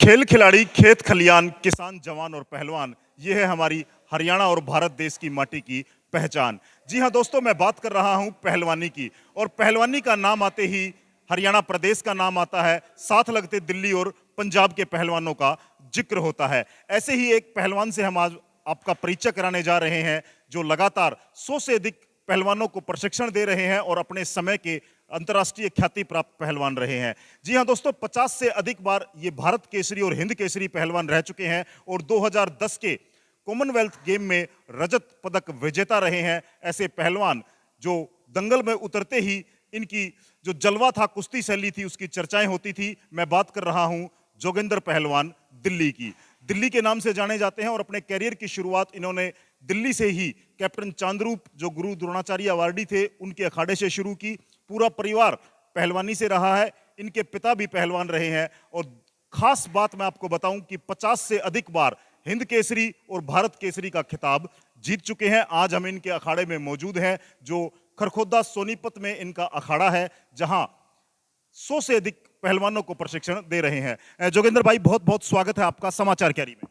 खेल खिलाड़ी, खेत खलियान, किसान, जवान और पहलवान, ये है हमारी हरियाणा और भारत देश की माटी की पहचान। जी हाँ दोस्तों, मैं बात कर रहा हूँ पहलवानी की, और पहलवानी का नाम आते ही हरियाणा प्रदेश का नाम आता है, साथ लगते दिल्ली और पंजाब के पहलवानों का जिक्र होता है। ऐसे ही एक पहलवान से हम आज आपका परिचय कराने जा रहे हैं, जो लगातार 100 से अधिक पहलवानों को प्रशिक्षण दे रहे हैं और अपने समय के अंतर्राष्ट्रीय ख्याति प्राप्त पहलवान रहे हैं। जी हां दोस्तों, 50 से अधिक बार ये भारत केसरी और हिंद केसरी पहलवान रह चुके हैं और 2010 के कॉमनवेल्थ गेम में रजत पदक विजेता रहे हैं। ऐसे पहलवान जो दंगल में उतरते ही इनकी जो जलवा था, कुश्ती शैली थी, उसकी चर्चाएं होती थी। मैं बात कर रहा हूं जोगेंद्र पहलवान दिल्ली की। दिल्ली के नाम से जाने जाते हैं और अपने कैरियर की शुरुआत इन्होंने दिल्ली से ही कैप्टन चांद्रूप, जो गुरु द्रोणाचार्य अवार्डी थे, उनके अखाड़े से शुरू की। पूरा परिवार पहलवानी से रहा है, इनके पिता भी पहलवान रहे हैं। और खास बात मैं आपको बताऊं कि 50 से अधिक बार हिंद केसरी और भारत केसरी का खिताब जीत चुके हैं। आज हम इनके अखाड़े में मौजूद हैं, जो खरखोदा सोनीपत में इनका अखाड़ा है, जहां 100 से अधिक पहलवानों को प्रशिक्षण दे रहे हैं। जोगेंद्र भाई, बहुत बहुत स्वागत है आपका समाचार कैरी में।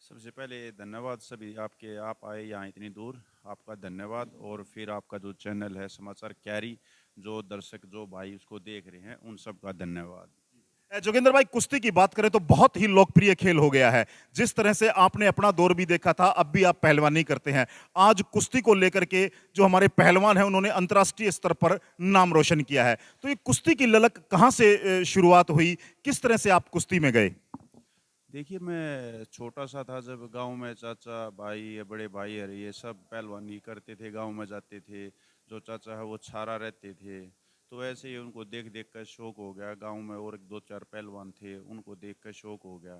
सबसे पहले धन्यवाद सभी आपके, आप आए यहाँ इतनी दूर, आपका धन्यवाद। और फिर आपका जो चैनल है समाचार कैरी, जो दर्शक जो भाई उसको देख रहे हैं, उन सब का धन्यवाद। जोगेंद्र भाई, कुश्ती की बात करें तो बहुत ही लोकप्रिय खेल हो गया है। जिस तरह से आपने अपना दौर भी देखा था, अब भी आप पहलवानी करते हैं। आज कुश्ती को लेकर के जो हमारे पहलवान हैं, उन्होंने अंतर्राष्ट्रीय स्तर पर नाम रोशन किया है। तो ये कुश्ती की ललक कहाँ से शुरुआत हुई, किस तरह से आप कुश्ती में गए? देखिए, मैं छोटा सा था जब गांव में चाचा भाई, बड़े भाई है, ये सब पहलवानी करते थे, गांव में जाते थे। जो चाचा है वो छारा रहते थे, तो ऐसे ही उनको देख देख कर शौक हो गया। गांव में और दो चार पहलवान थे, उनको देख कर शौक हो गया,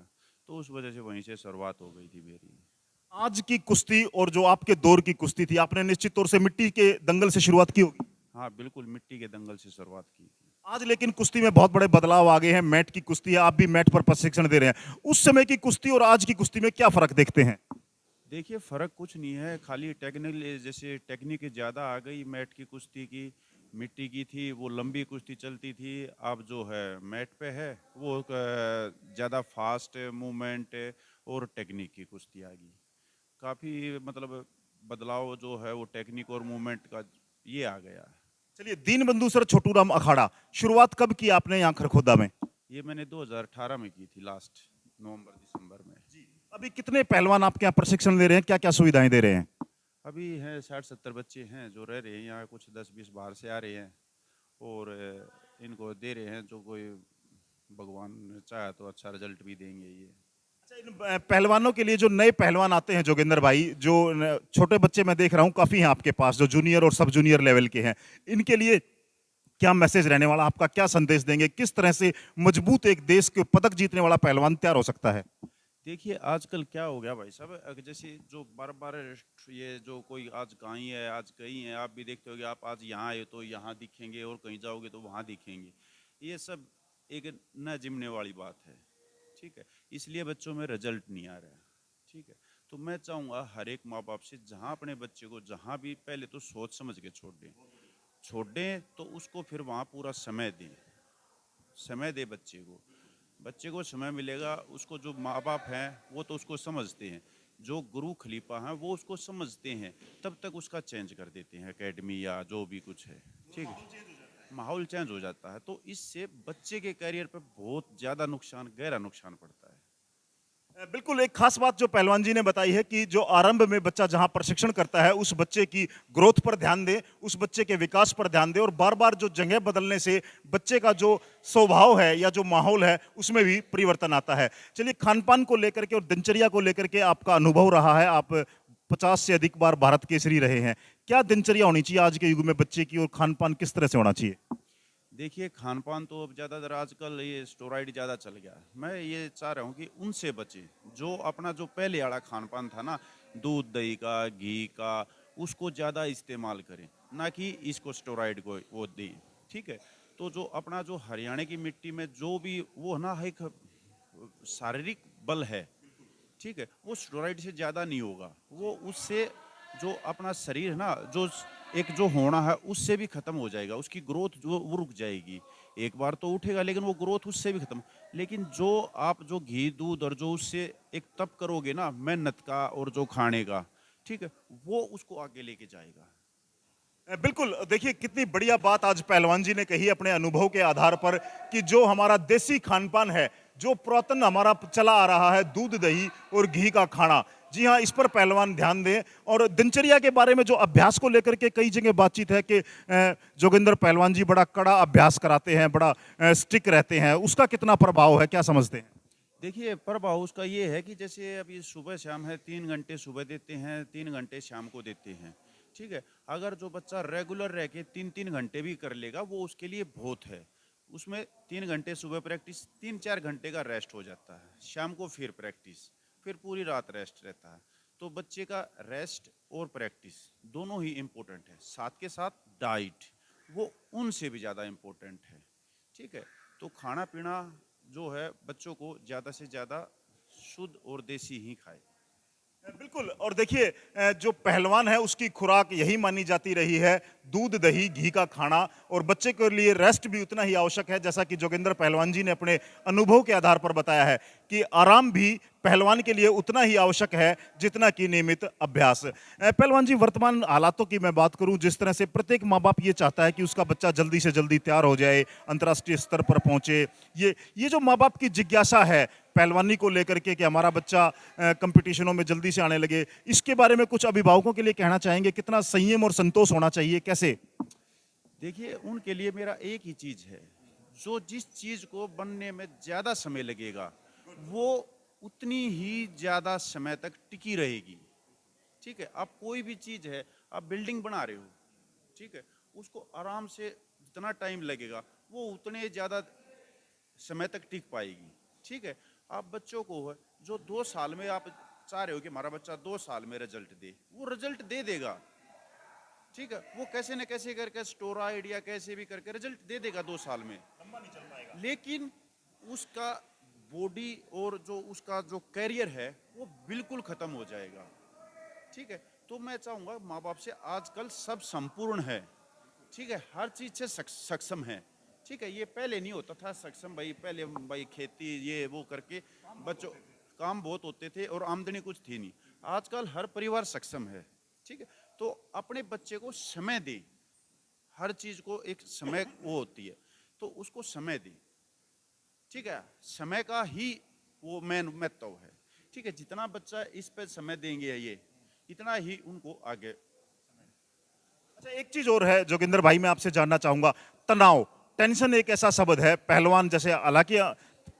तो उस वजह से वहीं से शुरुआत हो गई थी मेरी। आज की कुश्ती और जो आपके दौर की कुश्ती थी, आपने निश्चित तौर से मिट्टी के दंगल से शुरुआत की होगी। हाँ बिल्कुल, मिट्टी के दंगल से शुरुआत की थी। आज लेकिन कुश्ती में बहुत बड़े बदलाव आ गए हैं। मैट की कुश्ती है, आप भी मैट पर प्रशिक्षण दे रहे हैं। उस समय की कुश्ती और आज की कुश्ती में क्या फर्क देखते हैं? देखिए, फ़र्क कुछ नहीं है, खाली टेक्निकल, जैसे टेक्निक ज़्यादा आ गई। मैट की कुश्ती की, मिट्टी की थी, वो लंबी कुश्ती चलती थी। अब जो है मैट पे है, वो ज़्यादा फास्ट मूवमेंट और टेक्निक की कुश्ती आ गई। काफ़ी मतलब बदलाव जो है वो टेक्निक और मूवमेंट का ये आ गया है। चलिए, दीनबंधु सर छोटूराम अखाड़ा शुरुआत कब की आपने यहाँ खरखोदा में? ये मैंने 2018 में की थी, लास्ट नवंबर दिसंबर में। अभी कितने पहलवान आपके यहाँ प्रशिक्षण दे रहे हैं, क्या क्या सुविधाएं दे रहे हैं? अभी हैं 60-70 बच्चे हैं जो रह रहे हैं यहाँ, कुछ 10-20 बाहर से आ रहे हैं। और इनको दे रहे हैं, जो कोई भगवान चाहे तो अच्छा रिजल्ट भी देंगे ये। अच्छा, इन पहलवानों के लिए जो नए पहलवान आते हैं जोगिंदर भाई, जो छोटे बच्चे मैं देख रहा हूँ काफी हैं आपके पास, जो जूनियर और सब जूनियर लेवल के हैं, इनके लिए क्या मैसेज रहने वाला, आपका क्या संदेश देंगे? किस तरह से मजबूत एक देश के पदक जीतने वाला पहलवान तैयार हो सकता है? देखिए, आजकल क्या हो गया भाई साहब, जैसे जो बार बार ये जो कोई आज कहीं है, आज कहीं है, आप भी देखते होगे। आप आज यहाँ आए तो यहाँ दिखेंगे, और कहीं जाओगे तो वहाँ दिखेंगे। ये सब एक न जिमने वाली बात है, ठीक है। इसलिए बच्चों में रिजल्ट नहीं आ रहा है, ठीक है। तो मैं चाहूँगा हर एक माँ बाप से, जहाँ अपने बच्चे को जहाँ भी, पहले तो सोच समझ के छोड़ दें, तो उसको फिर वहाँ पूरा समय दें। समय दे बच्चे को समय मिलेगा। उसको जो माँ बाप हैं वो तो उसको समझते हैं, जो गुरु खलीफा हैं वो उसको समझते हैं, तब तक उसका चेंज कर देते हैं एकेडमी या जो भी कुछ है, ठीक है। माहौल चेंज हो जाता है, तो इससे बच्चे के करियर पर बहुत ज़्यादा नुकसान, गहरा नुकसान पड़ता है। बिल्कुल, एक खास बात जो पहलवान जी ने बताई है कि जो आरंभ में बच्चा जहां प्रशिक्षण करता है, उस बच्चे की ग्रोथ पर ध्यान दे, उस बच्चे के विकास पर ध्यान दे, और बार बार जो जगह बदलने से बच्चे का जो स्वभाव है या जो माहौल है, उसमें भी परिवर्तन आता है। चलिए, खान पान को लेकर के और दिनचर्या को लेकर के आपका अनुभव रहा है, आप 50 से अधिक बार भारत केसरी रहे हैं। क्या दिनचर्या होनी चाहिए आज के युग में बच्चे की, और खान पान किस तरह से होना चाहिए? देखिए, खान पान तो अब ज़्यादातर आजकल ये स्टेरॉइड ज़्यादा चल गया है। मैं ये चाह रहा हूँ कि उनसे बचें, जो अपना जो पहले वाला खान पान था ना, दूध दही का, घी का, उसको ज़्यादा इस्तेमाल करें, ना कि इसको स्टेरॉइड को वो दें, ठीक है। तो जो अपना जो हरियाणा की मिट्टी में जो भी वो ना एक शारीरिक बल है, ठीक है, वो स्टेरॉइड से ज़्यादा नहीं होगा। वो उससे जो अपना शरीर ना, जो एक जो होना है, उससे भी ख़त्म हो जाएगा, उसकी ग्रोथ जो वो रुक जाएगी। एक बार तो उठेगा लेकिन वो ग्रोथ उससे भी खत्म। लेकिन जो आप जो घी दूध और जो उससे एक तप करोगे ना मेहनत का और जो खाने का, ठीक है, वो उसको आगे लेके जाएगा। बिल्कुल देखिए कितनी बढ़िया बात आज पहलवान जी ने कही अपने अनुभव के आधार पर कि जो हमारा देसी खान-पान है, जो पुरातन हमारा चला आ रहा है दूध, दही और घी का खाना। जी हाँ, इस पर पहलवान ध्यान दें और दिनचर्या के बारे में जो अभ्यास को लेकर के कई जगह बातचीत है कि जोगिंदर पहलवान जी बड़ा कड़ा अभ्यास कराते हैं, बड़ा स्ट्रिक्ट रहते हैं। उसका कितना प्रभाव है, क्या समझते हैं? देखिए प्रभाव उसका ये है कि जैसे अभी सुबह शाम है, 3 घंटे सुबह देते हैं, 3 घंटे शाम को देते हैं, ठीक है। अगर जो बच्चा रेगुलर रह के 3-3 घंटे भी कर लेगा वो उसके लिए बहुत है। उसमें 3 घंटे सुबह प्रैक्टिस, 3-4 घंटे का रेस्ट हो जाता है, शाम को फिर प्रैक्टिस, फिर पूरी रात रेस्ट रहता है। तो बच्चे का रेस्ट और प्रैक्टिस दोनों ही इम्पोर्टेंट है, साथ के साथ डाइट वो उनसे भी ज़्यादा इम्पोर्टेंट है, ठीक है। तो खाना पीना जो है बच्चों को ज़्यादा से ज़्यादा शुद्ध और देसी ही खाए। बिल्कुल और देखिए जो पहलवान है उसकी खुराक यही मानी जाती रही है दूध दही घी का खाना और बच्चे के लिए रेस्ट भी उतना ही आवश्यक है जैसा कि जोगिंदर पहलवान जी ने अपने अनुभव के आधार पर बताया है कि आराम भी पहलवान के लिए उतना ही आवश्यक है जितना कि नियमित अभ्यास। पहलवान जी वर्तमान हालातों की मैं बात करूं जिस तरह से प्रत्येक माँ बाप ये चाहता है कि उसका बच्चा जल्दी से जल्दी तैयार हो जाए अंतर्राष्ट्रीय स्तर पर पहुंचे। ये जो माँ बाप की जिज्ञासा है पहलवानी को लेकर के कि हमारा बच्चा कंपटीशनों में जल्दी से आने लगे, इसके बारे में कुछ अभिभावकों के लिए कहना चाहेंगे? कितना संयम और संतोष होना चाहिए, कैसे? देखिए उनके लिए मेरा एक ही चीज़ है, जो जिस चीज़ को बनने में ज़्यादा समय लगेगा वो उतनी ही ज़्यादा समय तक टिकी रहेगी, ठीक है। आप कोई भी चीज़ है, आप बिल्डिंग बना रहे हो, ठीक है, उसको आराम से जितना टाइम लगेगा वो उतने ज़्यादा समय तक टिक पाएगी, ठीक है। आप बच्चों को है, जो 2 साल में आप चाह रहे हो कि हमारा बच्चा 2 साल में रिजल्ट दे, वो रिजल्ट दे देगा, ठीक है। वो कैसे न कैसे करके स्टोराइड या कैसे भी करके रिजल्ट दे देगा 2 साल में। लेकिन उसका बॉडी और जो उसका जो कैरियर है वो बिल्कुल खत्म हो जाएगा, ठीक है। तो मैं चाहूँगा माँ बाप से, आजकल सब संपूर्ण है, ठीक है, हर चीज़ से सक्षम है, ठीक है। ये पहले नहीं होता था सक्षम, भाई पहले भाई खेती ये वो करके बच्चों काम बहुत होते थे और आमदनी कुछ थी नहीं। आजकल हर परिवार सक्षम है, ठीक है। तो अपने बच्चे को समय दें, हर चीज़ को एक समय वो होती है, तो उसको समय दें, ठीक है। समय का ही वो मेन महत्व है, ठीक है। जितना बच्चा इस पे समय देंगे ये इतना ही उनको आगे। अच्छा एक चीज और है जोगिंदर भाई मैं आपसे जानना चाहूंगा, तनाव, टेंशन एक ऐसा शब्द है पहलवान जैसे हालांकि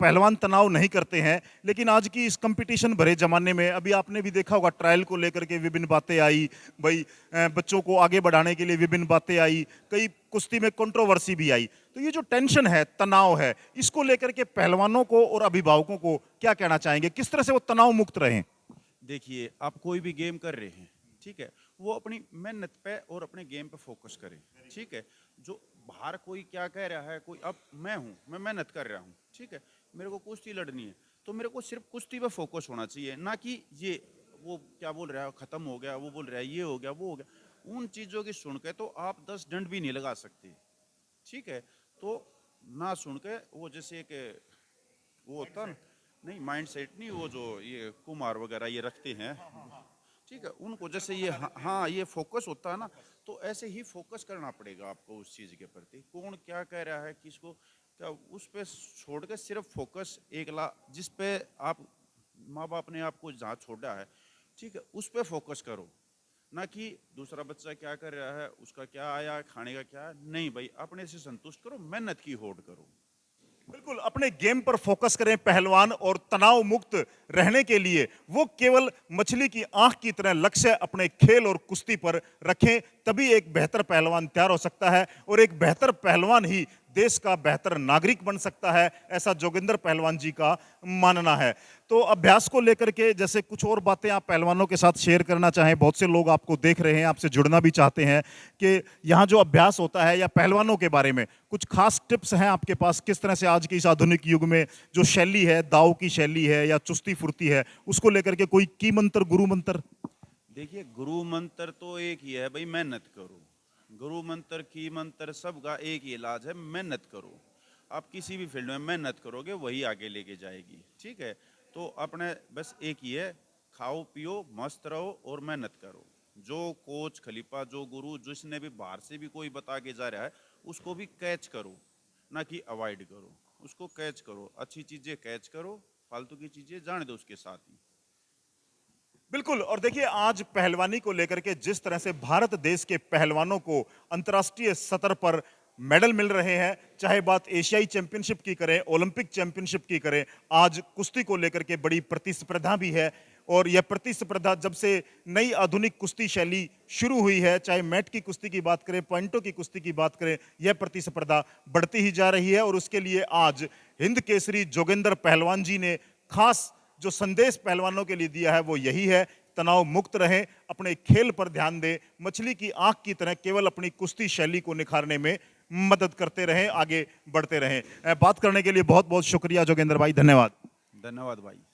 पहलवान तनाव नहीं करते हैं लेकिन आज की इस कंपटीशन भरे जमाने में अभी आपने भी देखा होगा ट्रायल को लेकर के विभिन्न बातें आई भाई बच्चों को आगे बढ़ाने के लिए विभिन्न बातें आई, कई कुश्ती में कंट्रोवर्सी भी आई। तो ये जो टेंशन है तनाव है इसको लेकर के पहलवानों को और अभिभावकों को क्या कहना चाहेंगे, किस तरह से वो तनाव मुक्त रहें? देखिए आप कोई भी गेम कर रहे हैं, ठीक है, वो अपनी मेहनत पे और अपने गेम पे फोकस करें, ठीक है। जो बाहर कोई क्या कह रहा है, कोई, अब मैं हूँ, मैं मेहनत कर रहा हूँ, ठीक है, मेरे को कुश्ती लड़नी है, तो मेरे को सिर्फ कुश्ती पे फोकस होना चाहिए, ना कि ये वो क्या बोल रहा है खत्म हो गया, वो बोल रहा है ये हो गया वो हो गया। उन चीज़ों की सुन के तो आप 10 डंड भी नहीं लगा सकते, ठीक है। तो ना सुन के वो जैसे एक वो होता ना, नहीं माइंड सेट नहीं, वो जो ये कुमार वगैरह ये रखते हैं, ठीक है, उनको जैसे ये हाँ ये फोकस होता है ना, तो ऐसे ही फोकस करना पड़ेगा आपको उस चीज़ के प्रति, कौन क्या कह रहा है किसको क्या, उस पे छोड़ के सिर्फ फोकस एक जिस पे आप माँ बाप ने आपको जहाँ छोड़ा है, ठीक है, उस पे फोकस करो, ना कि दूसरा बच्चा क्या कर रहा है, उसका क्या आया, खाने का क्या है, नहीं भाई अपने से संतुष्ट करो, मेहनत की होड़ करो। बिल्कुल अपने गेम पर फोकस करें पहलवान और तनाव मुक्त रहने के लिए वो केवल मछली की आंख की तरह लक्ष्य अपने खेल और कुश्ती पर रखें, तभी एक बेहतर पहलवान तैयार हो सकता है और एक बेहतर पहलवान ही देश का बेहतर नागरिक बन सकता है, ऐसा जोगिंदर पहलवान जी का मानना है। तो अभ्यास को लेकर के जैसे कुछ और बातें आप पहलवानों के साथ शेयर करना चाहें, बहुत से लोग आपको देख रहे हैं, आपसे जुड़ना भी चाहते हैं कि यहाँ जो अभ्यास होता है या पहलवानों के बारे में कुछ खास टिप्स हैं आपके पास, किस तरह से आज के इस आधुनिक युग में जो शैली है, दाव की शैली है या चुस्ती फुर्ती है, उसको लेकर के कोई की मंत्र, गुरु मंत्र? देखिए गुरु मंत्र तो एक ही है भाई, मेहनत करो। गुरु मंत्र की मंत्र सबका एक ही इलाज है, मेहनत करो। आप किसी भी फील्ड में मेहनत करोगे वही आगे लेके जाएगी, ठीक है। तो अपने बस एक ही है, खाओ पियो मस्त रहो और मेहनत करो। जो कोच खलीफा, जो गुरु, जिसने भी बाहर से भी कोई बता के जा रहा है, उसको भी कैच करो, ना कि अवॉइड करो। उसको कैच करो, अच्छी चीजें कैच करो, फालतू की चीजें जाने दो उसके साथ ही। बिल्कुल। और देखिए, आज पहलवानी को लेकर के जिस तरह से भारत देश के पहलवानों को अंतर्राष्ट्रीय सतह पर मेडल मिल रहे हैं, चाहे बात एशियाई चैंपियनशिप की करें, ओलंपिक चैंपियनशिप की करें, आज कुश्ती को लेकर के बड़ी प्रतिस्पर्धा भी है। और यह प्रतिस्पर्धा जब से नई आधुनिक कुश्ती शैली शुरू हुई है, चाहे मैट की कुश्ती की बात करें, पॉइंटों की कुश्ती की बात करें, यह प्रतिस्पर्धा बढ़ती ही जा रही है। और उसके लिए आज हिंद केसरी जोगेंद्र पहलवान जी ने खास जो संदेश पहलवानों के लिए दिया है वो यही है, तनाव मुक्त रहें, अपने खेल पर ध्यान दें, मछली की आंख की तरह केवल अपनी कुश्ती शैली को निखारने में मदद करते रहें, आगे बढ़ते रहें। बात करने के लिए बहुत बहुत शुक्रिया जोगेंद्र भाई, धन्यवाद। धन्यवाद भाई।